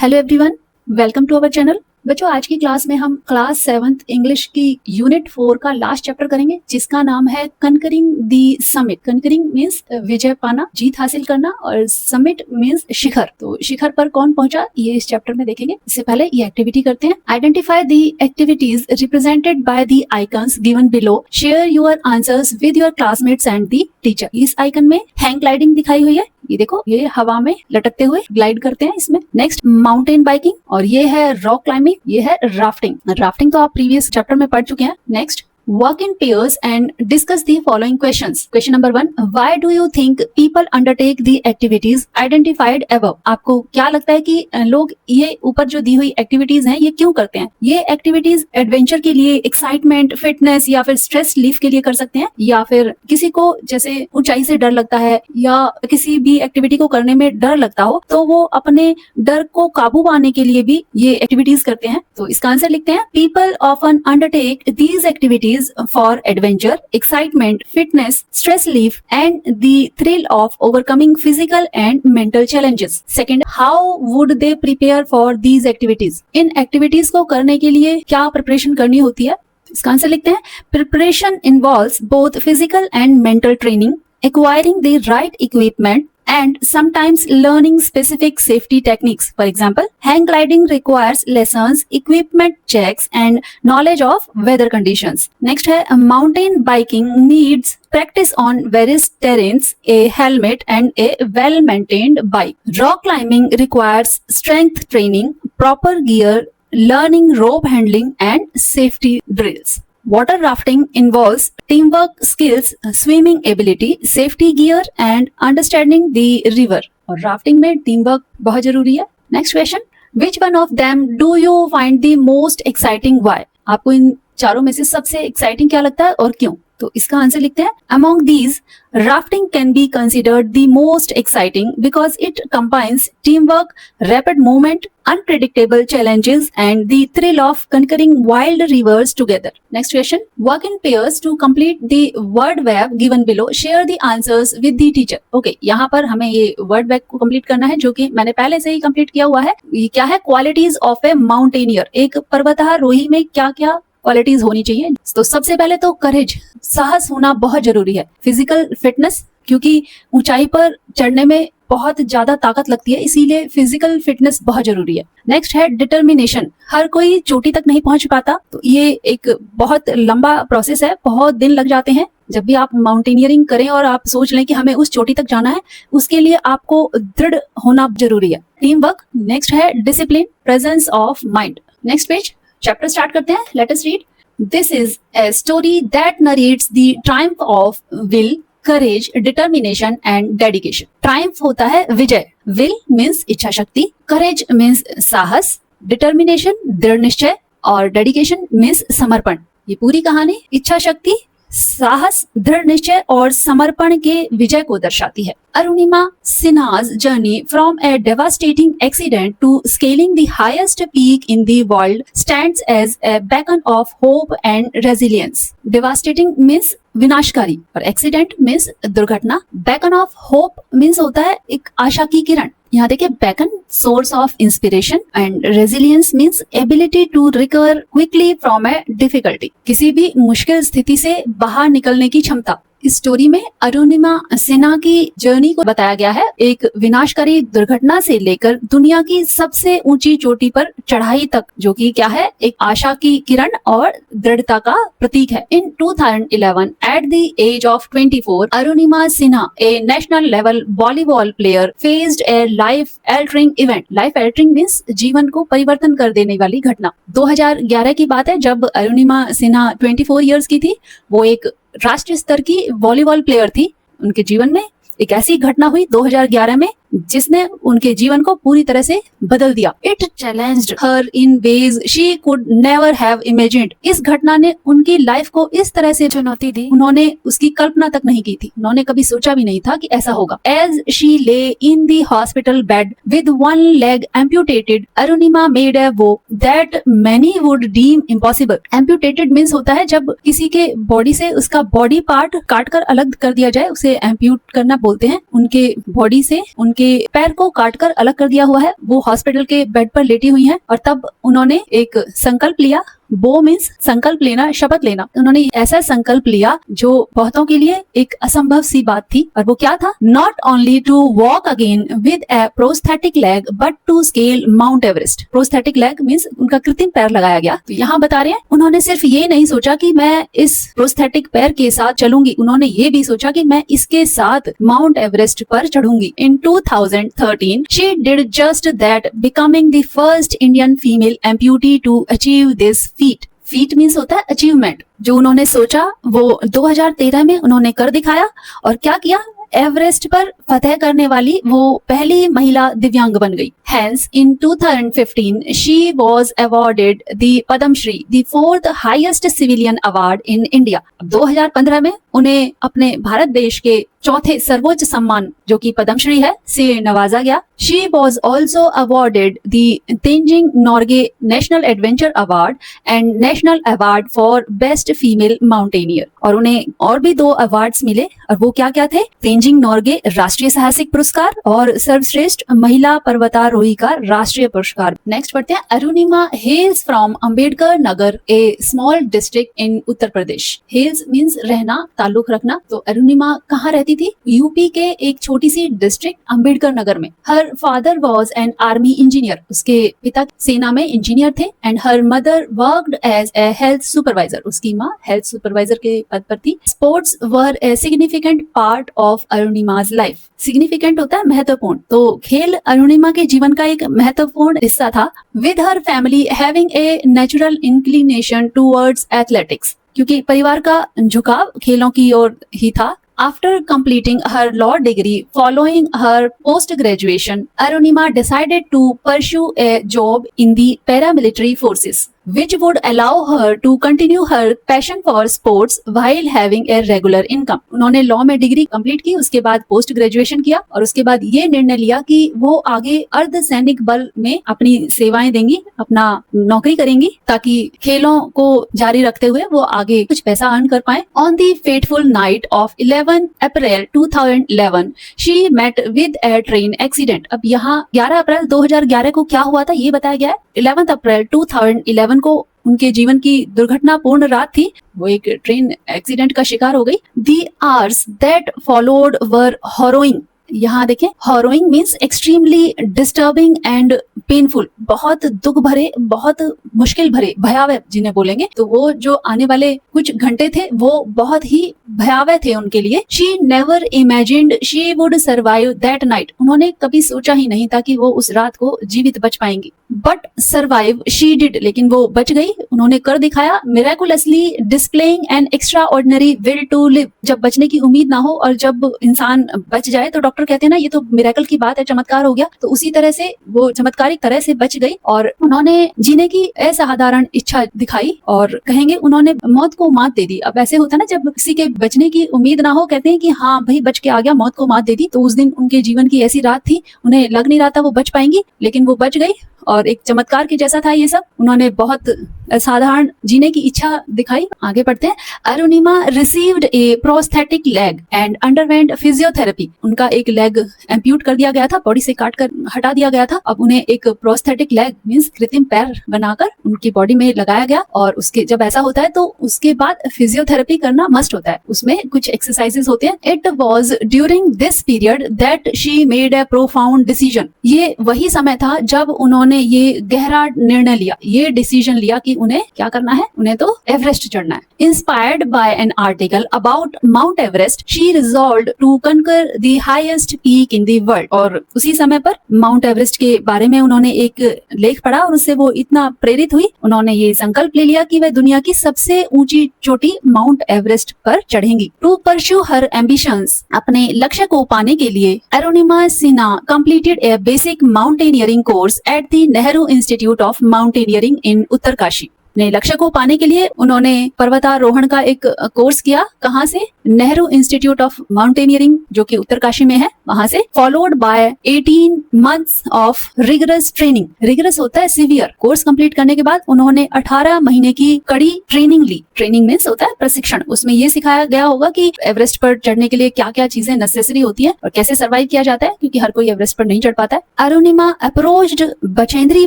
Hello everyone, welcome to our channel. बच्चों, आज की क्लास में हम क्लास 7th इंग्लिश की यूनिट 4 का लास्ट चैप्टर करेंगे, जिसका नाम है कनकरिंग दी समिट। कनकरिंग मींस विजय पाना, जीत हासिल करना, और समिट मींस शिखर। तो शिखर पर कौन पहुंचा, ये इस चैप्टर में देखेंगे। इससे पहले ये एक्टिविटी करते हैं। Identify the activities represented by the icons given below. Share your answers with your classmates and the teacher. इस आइकन में हैंग ग्लाइडिंग दिखाई हुई है, ये देखो, ये हवा में लटकते हुए ग्लाइड करते हैं इसमें। नेक्स्ट माउंटेन बाइकिंग, और ये है रॉक क्लाइंबिंग, ये है राफ्टिंग। राफ्टिंग तो आप प्रीवियस चैप्टर में पढ़ चुके हैं। Next work in pairs and discuss the following questions. Question number 1, why do you think people undertake the activities identified above. आपको क्या लगता है कि लोग ये ऊपर जो दी हुई एक्टिविटीज हैं ये क्यों करते हैं? ये एक्टिविटीज एडवेंचर के लिए, एक्साइटमेंट, फिटनेस या फिर स्ट्रेस रिलीफ के लिए कर सकते हैं, या फिर किसी को जैसे ऊंचाई से डर लगता है या किसी भी एक्टिविटी को करने में डर लगता हो तो वो अपने डर को काबू पाने के लिए भी ये एक्टिविटीज करते हैं। तो इसका आंसर लिखते हैं, people often undertake these activities for adventure, excitement, fitness, stress relief, and the thrill of overcoming physical and mental challenges. Second, how would they prepare for these activities? In activities को करने के लिए क्या preparation करनी होती है? इसका answer लिखते हैं, preparation involves both physical and mental training, acquiring the right equipment, and sometimes learning specific safety techniques. For example, hang gliding requires lessons, equipment checks, and knowledge of weather conditions. Next है mountain biking needs practice on various terrains, a helmet, and a well-maintained bike. Rock climbing requires strength training, proper gear, learning rope handling, and safety drills. Water rafting involves teamwork skills, swimming ability, safety gear, and understanding the river. और rafting में team work बहुत जरूरी है। Next question, which one of them do you find the most exciting why. आपको इन चारों में से सबसे एक्साइटिंग क्या लगता है और क्यों? तो इसका आंसर लिखते हैं, among these rafting can be considered the most exciting because it combines teamwork, rapid movement, unpredictable challenges, and the thrill of conquering wild rivers together. Next question, work in pairs to complete the word web given below. Share the answers with the teacher. Okay, यहाँ पर हमें ये word web को complete करना है, जो कि मैंने पहले से ही complete किया हुआ है। ये क्या है? Qualities of a mountaineer. एक पर्वतारोही में क्या क्या क्वालिटीज होनी चाहिए? तो सबसे पहले तो करेज, साहस होना बहुत जरूरी है। फिजिकल फिटनेस, क्योंकि ऊंचाई पर चढ़ने में बहुत ज्यादा ताकत लगती है, इसीलिए फिजिकल फिटनेस बहुत जरूरी है। नेक्स्ट है डिटर्मिनेशन, हर कोई चोटी तक नहीं पहुंच पाता, तो ये एक बहुत लंबा प्रोसेस है, बहुत दिन लग जाते हैं। जब भी आप माउंटेनियरिंग करें और आप सोच लें कि हमें उस चोटी तक जाना है, उसके लिए आपको दृढ़ होना जरूरी है। Team work. नेक्स्ट है discipline, presence of mind. Next page, chapter start करते हैं। Let us read. This is a story that narrates the triumph of will, courage, determination and dedication. Triumph होता है विजय, will means इच्छा शक्ति, courage means साहस, determination दृढ़ निश्चय, और dedication means समर्पण। ये पूरी कहानी इच्छा शक्ति, साहस, दृढ़ निश्चय और समर्पण के विजय को दर्शाती है। Arunima सिन्हा's journey from a devastating accident to scaling the highest peak in the world stands as a beacon of hope and resilience. Devastating means विनाशकारी और एक्सीडेंट मीन्स दुर्घटना। बेकन ऑफ होप मीन्स होता है एक आशा की किरण। यहाँ देखिए, beacon source of inspiration, and resilience means ability to recover quickly from a difficulty, किसी भी मुश्किल स्थिति से बाहर निकलने की क्षमता। इस स्टोरी में अरुणिमा सिन्हा की जर्नी को बताया गया है, एक विनाशकारी दुर्घटना से लेकर दुनिया की सबसे ऊंची चोटी पर चढ़ाई तक, जो कि क्या है, एक आशा की किरण और दृढ़ता का प्रतीक है। In 2011 at the age of 24, Arunima Sinha, a national level volleyball player, faced a life altering event. Life altering means जीवन को परिवर्तन कर देने वाली घटना। 2011 की बात है, जब अरुणिमा सिन्हा 24 ईयर्स की थी। वो एक राष्ट्रीय स्तर की वॉलीबॉल प्लेयर थी। उनके जीवन में एक ऐसी घटना हुई 2011 में जिसने उनके जीवन को पूरी तरह से बदल दिया। It challenged her in ways she could never have imagined. इस घटना ने उनकी लाइफ को इस तरह से चुनौती दी, उन्होंने उसकी कल्पना तक नहीं की थी, उन्होंने कभी सोचा भी नहीं था कि ऐसा होगा। As she lay in the hospital bed with one leg amputated, Arunima made a vow that many would deem impossible. Amputated means होता है जब किसी के बॉडी से उसका बॉडी पार्ट काट कर अलग कर दिया जाए, उसे एम्प्यूट करना बोलते हैं। उनके बॉडी से, उनके उनके पैर को काटकर अलग कर दिया हुआ है। वो हॉस्पिटल के बेड पर लेटी हुई हैं और तब उन्होंने एक संकल्प लिया। बो मीन्स संकल्प लेना, शपथ लेना। उन्होंने ऐसा संकल्प लिया जो बहुतों के लिए एक असंभव सी बात थी, और वो क्या था? Not only to walk again with a prosthetic leg but to scale Mount Everest. Prosthetic leg means उनका कृत्रिम पैर लगाया गया। तो यहाँ बता रहे हैं उन्होंने सिर्फ ये नहीं सोचा कि मैं इस प्रोस्थेटिक पैर के साथ चलूंगी, उन्होंने ये भी सोचा कि मैं इसके साथ माउंट एवरेस्ट पर चढ़ूंगी। इन 2013 she did just that, becoming the first Indian female amputee to achieve this feat. Feet means होता है अचीवमेंट। जो उन्होंने सोचा वो 2013 में उन्होंने कर दिखाया। और क्या किया? एवरेस्ट पर फतह करने वाली वो पहली महिला दिव्यांग बन गई। Hence, in 2015, she was awarded the Padma Shri, the fourth highest civilian award in India. 2015 में उन्हें अपने भारत देश के चौथे सर्वोच्च सम्मान जो कि पद्मश्री है से नवाजा गया। She was also awarded the Tenzing Norgay National Adventure Award and National Award for Best Female Mountaineer। और उन्हें और भी 2 अवार्ड्स मिले, और वो क्या क्या थे? तेंजिंग नॉर्गे राष्ट्रीय साहसिक पुरस्कार और सर्वश्रेष्ठ महिला पर्वतारोही का राष्ट्रीय पुरस्कार। नेक्स्ट पढ़ते हैं। Arunima hails from Ambedkar Nagar, a small district in Uttar Pradesh. Hails means रहना, ताल्लुक रखना। तो अरुणिमा कहाँ रहती थी? यूपी के एक छोटी सी डिस्ट्रिक्ट अंबेडकर नगर में। Her father was an army engineer, उसके पिता सेना में इंजीनियर थे। And her mother worked as a health supervisor, उसकी माँ हेल्थ सुपरवाइजर के पद पर थी। Sports were a significant part of Arunima's life. Significant होता है महत्वपूर्ण, तो खेल अरुणिमा के जीवन का एक महत्वपूर्ण हिस्सा था। With her family having a natural inclination towards athletics, क्योंकि परिवार का झुकाव खेलों की ओर ही था। After completing her law degree, following her post-graduation, Arunima decided to pursue a job in the paramilitary forces, which would allow her to continue her passion for sports while having a regular income. उन्होंने law में degree complete की, उसके बाद post graduation किया, और उसके बाद ये निर्णय लिया कि वो आगे अर्धसैनिक बल में अपनी सेवाएं देंगी, अपना नौकरी करेंगी, ताकि खेलों को जारी रखते हुए वो आगे कुछ पैसा अर्न कर पाए। On the fateful night of 11 April 2011 she met with a train accident। अब यहाँ 11 अप्रैल 2011 को क्या हुआ था ये बताया गया है। 11 अप्रैल 2011 को उनके जीवन की दुर्घटनापूर्ण रात थी, वो एक ट्रेन एक्सीडेंट का शिकार हो गई। The hours that followed were harrowing। यहाँ देखें, harrowing means extremely disturbing and painful, बहुत दुख भरे, बहुत मुश्किल भरे, भयावह जिन्हें बोलेंगे। तो वो जो आने वाले कुछ घंटे थे वो बहुत ही भयावह थे उनके लिए। She never imagined she would survive that night। उन्होंने कभी सोचा ही नहीं था कि वो उस रात को जीवित बच पाएंगी। But survive she did, लेकिन वो बच गई, उन्होंने कर दिखाया। Miraculously displaying an extraordinary will to live। जब बचने की उम्मीद ना हो और जब इंसान बच जाए तो डॉक्टर कहते हैं ना, ये तो मिरेकल की बात है, चमत्कार हो गया। तो उसी तरह से वो चमत्कारिक तरह से बच गई और उन्होंने जीने की असाधारण इच्छा दिखाई, और कहेंगे उन्होंने मौत को मात दे दी। अब ऐसे होता है ना, जब किसी के बचने की उम्मीद ना हो, कहते हैं कि हाँ भाई बच के आ गया, मौत को मात दे दी। तो उस दिन उनके जीवन की ऐसी रात थी, उन्हें लग नहीं रहा था वो बच पाएंगी, लेकिन वो बच गई, और एक चमत्कार के जैसा था ये सब। उन्होंने बहुत असाधारण जीने की इच्छा दिखाई। आगे बढ़ते हैं। Arunima received A prosthetic leg and underwent physiotherapy. उनका एक लेग एम्प्यूट कर दिया गया था, बॉडी से काट कर हटा दिया गया था। अब उन्हें एक प्रोस्थेटिक लेग मींस कृत्रिम पैर बनाकर उनकी बॉडी में लगाया गया, और उसके जब ऐसा होता है तो उसके बाद फिजियोथेरेपी करना मस्ट होता है। उसमें कुछ एक्सरसाइजेस होते हैं। It was during this period that she made a profound decision. ये वही समय था जब उन्होंने ये गहरा निर्णय लिया, ये डिसीजन लिया कि उन्हें क्या करना है, उन्हें तो एवरेस्ट चढ़ना है। Inspired by an article about Mount Everest, she resolved to conquer the highest peak in the world. और उसी समय पर माउंट एवरेस्ट के बारे में उन्होंने एक लेख पढ़ा और उससे वो इतना प्रेरित हुई, उन्होंने ये संकल्प ले लिया कि वह दुनिया की सबसे ऊंची चोटी माउंट एवरेस्ट पर चढ़ेंगी। टू परस्यू हर एम्बिशंस, अपने लक्ष्य को पाने के लिए Arunima Sinha completed a basic mountaineering course at the Nehru Institute of Mountaineering in Uttarkashi. अपने लक्ष्य को पाने के लिए उन्होंने पर्वतारोहण का एक कोर्स किया। कहाँ से? नेहरू इंस्टीट्यूट ऑफ माउंटेनियरिंग, जो कि उत्तरकाशी में है। वहां से, followed by 18 months of rigorous training. Rigorous होता है सीवियर। कोर्स कंप्लीट करने के बाद उन्होंने 18 महीने की कड़ी ट्रेनिंग ली। ट्रेनिंग मीन्स होता है प्रशिक्षण। उसमें ये सिखाया गया होगा कि एवरेस्ट पर चढ़ने के लिए क्या क्या चीजें नेसेसरी होती है और कैसे सर्वाइव किया जाता है, क्योंकि हर कोई एवरेस्ट पर नहीं चढ़ पाता है। Arunima approached Bachendri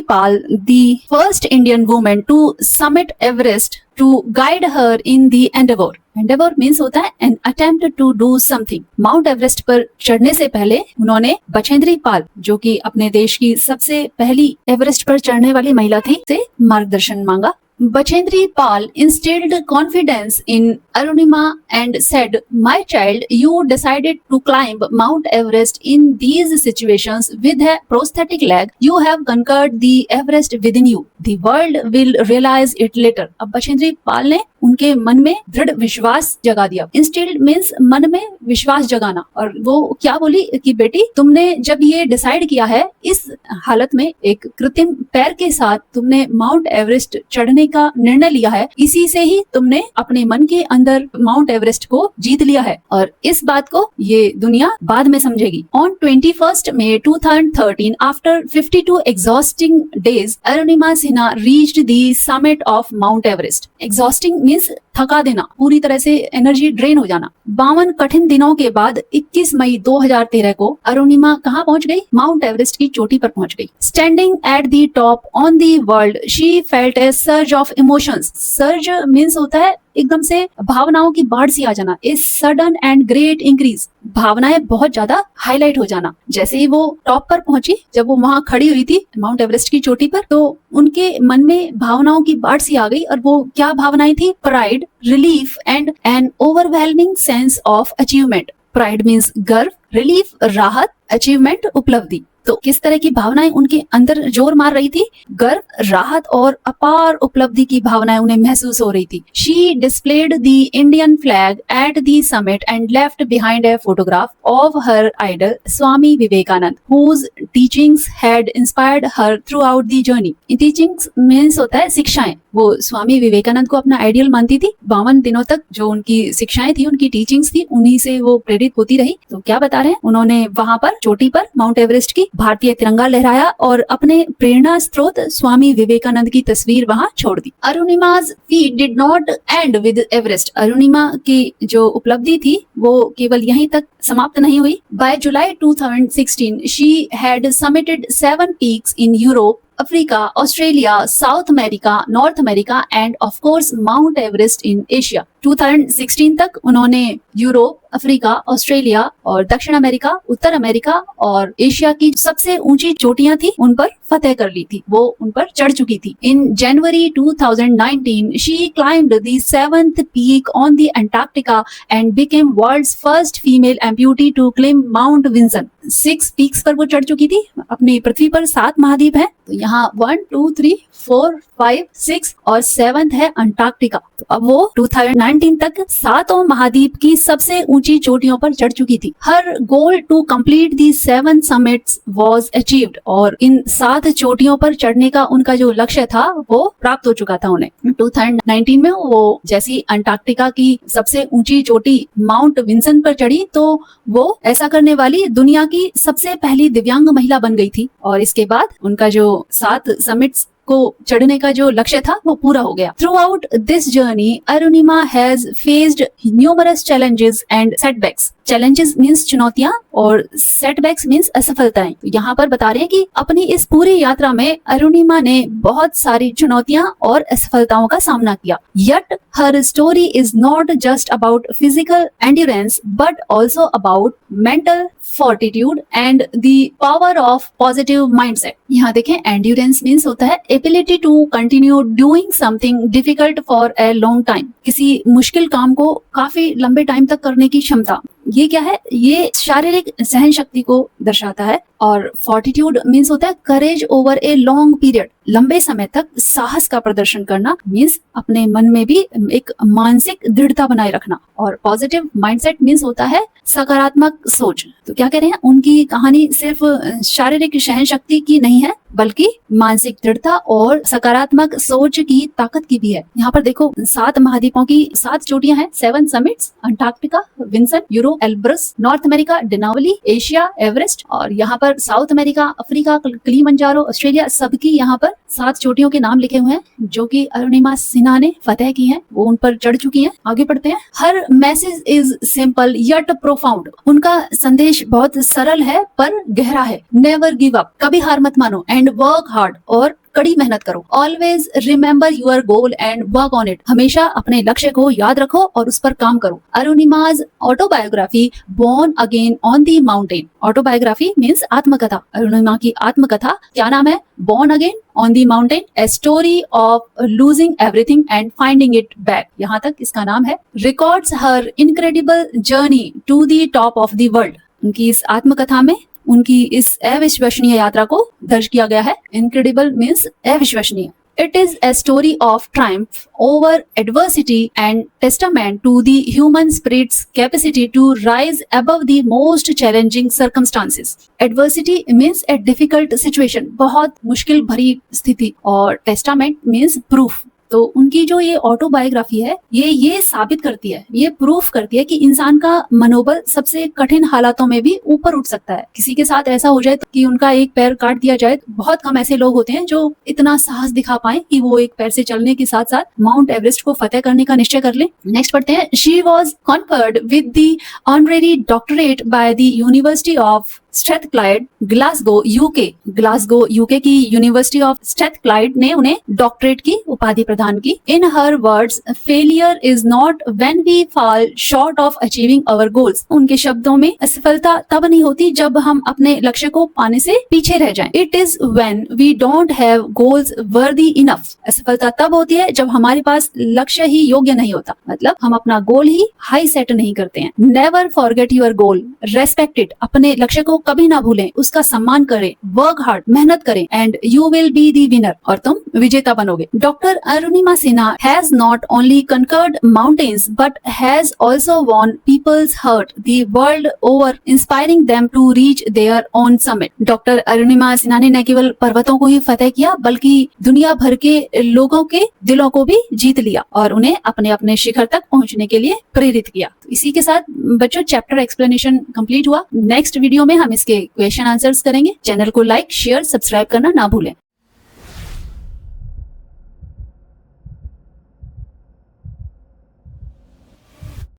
Pal, the first Indian women to summit Everest, to guide her in the endeavor. Endeavor means होता है an attempt to do something. Mount Everest पर चढ़ने से पहले उन्होंने बचेंद्री पाल, जो कि अपने देश की सबसे पहली एवरेस्ट पर चढ़ने वाली महिला थी, से मार्गदर्शन मांगा। Bachendri Pal instilled confidence in Arunima and said, "My child, you decided to climb Mount Everest in these situations with a prosthetic leg. You have conquered the Everest within you. The world will realize it later." अब बचेंद्री पाल ने उनके मन में दृढ़ विश्वास जगा दिया। Instilled means मन में विश्वास जगाना। और वो क्या बोली कि बेटी, तुमने जब ये डिसाइड किया है, इस हालत में एक कृत्रिम पैर के साथ तुमने माउंट एवरेस्ट चढ़ने का निर्णय लिया है, इसी से ही तुमने अपने मन के अंदर माउंट एवरेस्ट को जीत लिया है और इस बात को ये दुनिया बाद में समझेगी। On 21 May 2013, after 52 exhausting days, Arunima Sinha reached the summit of Mount Everest. Exhausting means थका देना, पूरी तरह से एनर्जी ड्रेन हो जाना। 52 कठिन दिनों के बाद 21 मई 2013 को अरुणिमा कहाँ पहुंच गई? माउंट एवरेस्ट की चोटी पर पहुंच गई। Standing at the top on the world, she felt A surge of emotions. Surge means होता है एकदम से भावनाओं की बाढ़ सी आ जाना। A sudden and great increase, भावनाएं बहुत ज्यादा हाईलाइट हो जाना। जैसे ही वो टॉप पर पहुंची, जब वो वहां खड़ी हुई थी माउंट एवरेस्ट की चोटी पर, तो उनके मन में भावनाओं की बाढ़ सी आ गई। और वो क्या भावनाएं थी? Pride, relief and N overwhelming sense of achievement. Pride means गर्व, रिलीफ राहत, अचीवमेंट उपलब्धि। तो किस तरह की भावनाएं उनके अंदर जोर मार रही थी? गर्व, राहत और अपार उपलब्धि की भावनाएं उन्हें महसूस हो रही थी। She displayed the Indian flag at the summit and left behind a photograph of her idol Swami Vivekananda, whose teachings had inspired her throughout the journey. Teachings means होता है शिक्षाएं। वो स्वामी विवेकानंद को अपना आइडियल मानती थी। 52 दिनों तक जो उनकी शिक्षाएं थी, उनकी टीचिंग्स थी, उन्हीं से वो प्रेरित होती रही। तो क्या बता रहे हैं? उन्होंने वहां पर चोटी पर माउंट एवरेस्ट की भारतीय तिरंगा लहराया और अपने प्रेरणा स्रोत स्वामी विवेकानंद की तस्वीर वहां छोड़ दी। अरुणिमा's feat did not end with Everest. Arunima की जो उपलब्धि थी वो केवल यहीं तक समाप्त नहीं हुई। By July 2016, she had summited 7 peaks in Europe, Africa, Australia, south America, north America end of course mount Everest in Asia. 2016 तक उन्होंने यूरोप, अफ्रीका, ऑस्ट्रेलिया और दक्षिण अमेरिका, उत्तर अमेरिका और एशिया की सबसे ऊंची चोटियां थी, उन पर फतेह कर ली थी। वो उन पर चढ़ चुकी थी। इन जनवरी 2019, she climbed the 7th peak on the Antarctica and became world's first female amputee to climb Mount Vinson। 6 peaks पर वो चढ़ चुकी थी। अपनी पृथ्वी पर 7 महाद्वीप है, तो यहाँ 1, 2, 3, 4, 5, 6 और 7th है अंटार्कटिका। तो अब वो 2019 तक 7 महाद्वीप की सबसे ऊंची चोटियों पर चढ़ चुकी थी। Her goal to complete the 7 summits was achieved, और इन 7 चोटियों पर चढ़ने का उनका जो लक्ष्य था वो प्राप्त हो चुका था उन्हें। 2019 में वो जैसी अंटार्कटिका की सबसे ऊंची चोटी माउंट विंसन पर चढ़ी, तो वो ऐसा करने वाली दुनिया की सबसे पहली दिव्यांग महिला बन गई थी। और इसके बाद उनका जो 7 समिट्स को चढ़ने का जो लक्ष्य था वो पूरा हो गया। Through out this journey, Arunima has faced numerous challenges and setbacks. Challenges means चुनौतियां और सेटबैक्स मीन्स असफलताएं। तो यहाँ पर बता रहे हैं कि अपनी इस पूरी यात्रा में अरुणिमा ने बहुत सारी चुनौतियां और असफलताओं का सामना किया। Yet her story is not just about physical endurance but also about mental fortitude and the power of positive mindset। यहाँ देखें, endurance means होता है ability to continue doing something difficult for a long time। किसी मुश्किल काम को काफी लंबे टाइम तक करने की क्षमता। ये क्या है? ये शारीरिक सहन शक्ति को दर्शाता है। और फोर्टिट्यूड मीन्स होता है करेज ओवर ए लॉन्ग पीरियड, लंबे समय तक साहस का प्रदर्शन करना, मीन्स अपने मन में भी एक मानसिक दृढ़ता बनाए रखना। और पॉजिटिव माइंडसेट मीन्स होता है सकारात्मक सोच। तो क्या कह रहे हैं, उनकी कहानी सिर्फ शारीरिक सहन शक्ति की नहीं है बल्कि मानसिक दृढ़ता और सकारात्मक सोच की ताकत की भी है। यहाँ पर देखो 7 महाद्वीपों की 7 चोटियां हैं, 7 summits, Antarctica, Vinson, Europe, Elbrus, North America, Denali, Asia, Everest, और यहाँ पर South America, Africa, Kilimanjaro, Australia, सबकी यहाँ पर 7 चोटियों के नाम लिखे हुए हैं जो कि अरुणिमा सिन्हा ने फतेह की हैं, वो उन पर चढ़ चुकी हैं। आगे बढ़ते हैं। Her message is simple yet profound, उनका संदेश बहुत सरल है पर गहरा है। नेवर गिव अप, कभी हार मत मानो, एंड वर्क हार्ड, और कड़ी मेहनत करो। Always remember your goal and work on it, हमेशा अपने लक्ष्य को याद रखो और उस पर काम करो। Arunima's autobiography born again on the mountain, autobiography means आत्मकथा, अरुणिमा की आत्मकथा क्या नाम है, born again on the mountain, a story of losing everything and finding it back, यहाँ तक इसका नाम है। Records her incredible journey to the top of the world, उनकी इस आत्मकथा में उनकी इस अविश्वसनीय यात्रा को दर्ज किया गया है। इनक्रेडिबल मीन्स अविश्वसनीय। It is a story of triumph over adversity and testament to the human spirit's capacity to rise above the most challenging circumstances. Adversity means a difficult situation, बहुत मुश्किल भरी स्थिति, और testament means proof। तो उनकी जो ये ऑटोबायोग्राफी है ये साबित करती है, ये प्रूफ करती है कि इंसान का मनोबल सबसे कठिन हालातों में भी ऊपर उठ सकता है। किसी के साथ ऐसा हो जाए कि उनका एक पैर काट दिया जाए, बहुत कम ऐसे लोग होते हैं जो इतना साहस दिखा पाए कि वो एक पैर से चलने के साथ साथ माउंट एवरेस्ट को फतेह करने का निश्चय कर ले। नेक्स्ट पढ़ते हैं। She was conferred with the honorary doctorate by the University of Strathclyde, Glasgow, UK. Glasgow UK की यूनिवर्सिटी ऑफ स्ट्रेथक्लाइड ने उन्हें डॉक्टरेट की उपाधि प्रदान की। In her words, failure is not when we fall short of achieving our goals, उनके शब्दों में असफलता तब नहीं होती जब हम अपने लक्ष्य को पाने से पीछे रह जाएं। It is when we don't have goals worthy enough, असफलता तब होती है जब हमारे पास लक्ष्य ही योग्य नहीं होता, मतलब हम अपना गोल ही हाई सेट नहीं करते हैं। Never forget your goal, respect it, अपने लक्ष्य को कभी ना भूलें, उसका सम्मान करें, वर्क हार्ड, मेहनत करें, and you will be the winner, और तुम विजेता बनोगे। Doctor Arunima Sinha has not only conquered mountains but has also won people's heart the world over, inspiring them to reach their own summit. Doctor Arunima Sinha ने न केवल पर्वतों को ही फतेह किया बल्कि दुनिया भर के लोगों के दिलों को भी जीत लिया और उन्हें अपने अपने शिखर तक पहुंचने के लिए प्रेरित किया। तो इसी के साथ बच्चों चैप्टर एक्सप्लेनेशन कंप्लीट हुआ। नेक्स्ट वीडियो में हम इसके क्वेश्चन आंसर्स करेंगे। चैनल को लाइक, शेयर, सब्सक्राइब करना ना भूलें।